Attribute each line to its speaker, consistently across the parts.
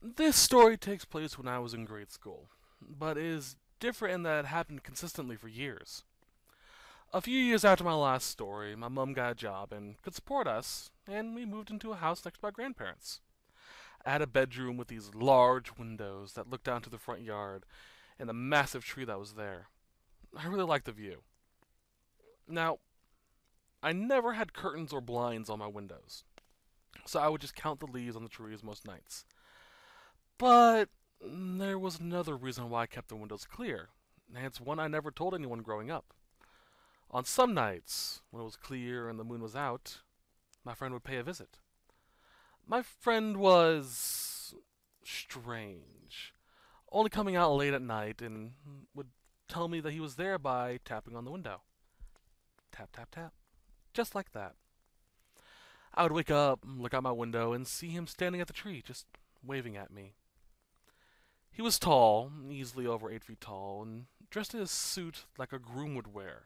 Speaker 1: This story takes place when I was in grade school, but is different in that it happened consistently for years. A few years after my last story, my mom got a job and could support us, and we moved into a house next to my grandparents. I had a bedroom with these large windows that looked down to the front yard and a massive tree that was there. I really liked the view. Now, I never had curtains or blinds on my windows, so I would just count the leaves on the trees most nights. But there was another reason why I kept the windows clear, and it's one I never told anyone growing up. On some nights, when it was clear and the moon was out, my friend would pay a visit. My friend was strange, only coming out late at night and would tell me that he was there by tapping on the window. Tap, tap, tap. Just like that. I would wake up, look out my window, and see him standing at the tree, just waving at me. He was tall, easily over 8 feet tall, and dressed in a suit like a groom would wear.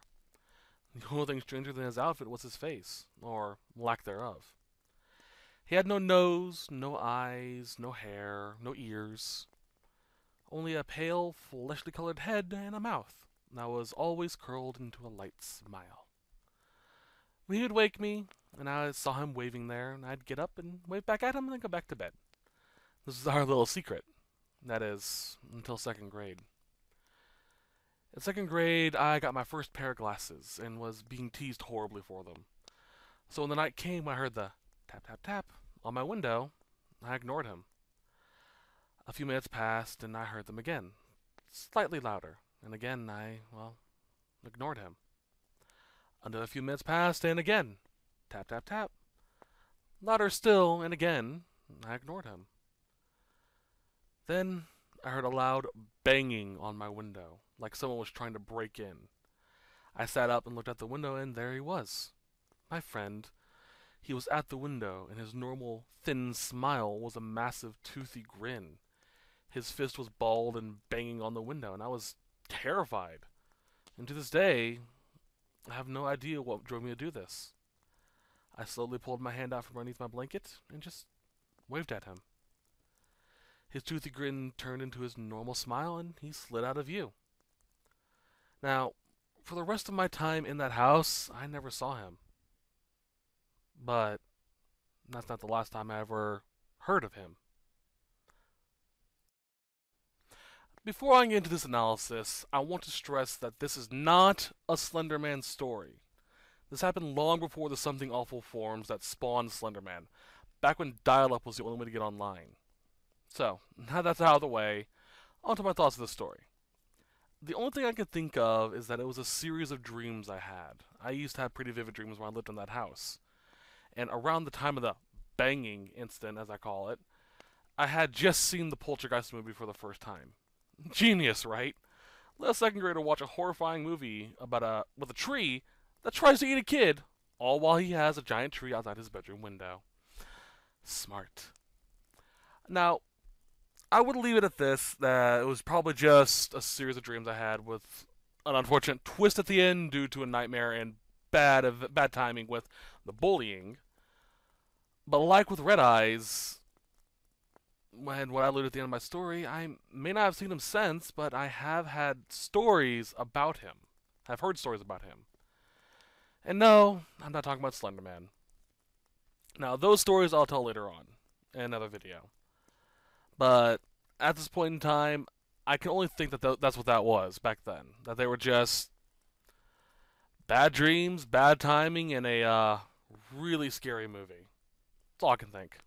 Speaker 1: The only thing stranger than his outfit was his face, or lack thereof. He had no nose, no eyes, no hair, no ears, only a pale, fleshly colored head and a mouth that was always curled into a light smile. When he would wake me, and I saw him waving there, and I'd get up and wave back at him and then go back to bed. This is our little secret. That is, until second grade. In second grade, I got my first pair of glasses and was being teased horribly for them. So when the night came, I heard the tap, tap, tap on my window. I ignored him. A few minutes passed, and I heard them again, slightly louder. And again, I ignored him. Another few minutes passed, and again, tap, tap, tap. Louder still, and again, I ignored him. Then I heard a loud banging on my window, like someone was trying to break in. I sat up and looked out the window, and there he was. My friend. He was at the window, and his normal, thin smile was a massive, toothy grin. His fist was balled and banging on the window, and I was terrified. And to this day, I have no idea what drove me to do this. I slowly pulled my hand out from underneath my blanket and just waved at him. His toothy grin turned into his normal smile, and he slid out of view. Now, for the rest of my time in that house, I never saw him. But that's not the last time I ever heard of him. Before I get into this analysis, I want to stress that this is not a Slender Man story. This happened long before the Something Awful forums that spawned Slender Man, back when dial-up was the only way to get online. So, now that's out of the way, on to my thoughts of the story. The only thing I can think of is that it was a series of dreams I had. I used to have pretty vivid dreams when I lived in that house. And around the time of the banging incident, as I call it, I had just seen the Poltergeist movie for the first time. Genius, right? Let a second grader watch a horrifying movie with a tree that tries to eat a kid, all while he has a giant tree outside his bedroom window. Smart. Now, I would leave it at this, that it was probably just a series of dreams I had with an unfortunate twist at the end due to a nightmare and bad timing with the bullying. But like with Red Eyes, and what I alluded at the end of my story, I may not have seen him since, but I have had stories about him. I've heard stories about him. And no, I'm not talking about Slender Man. Now, those stories I'll tell later on in another video. But at this point in time, I can only think that that's what that was back then. That they were just bad dreams, bad timing, and a really scary movie. That's all I can think.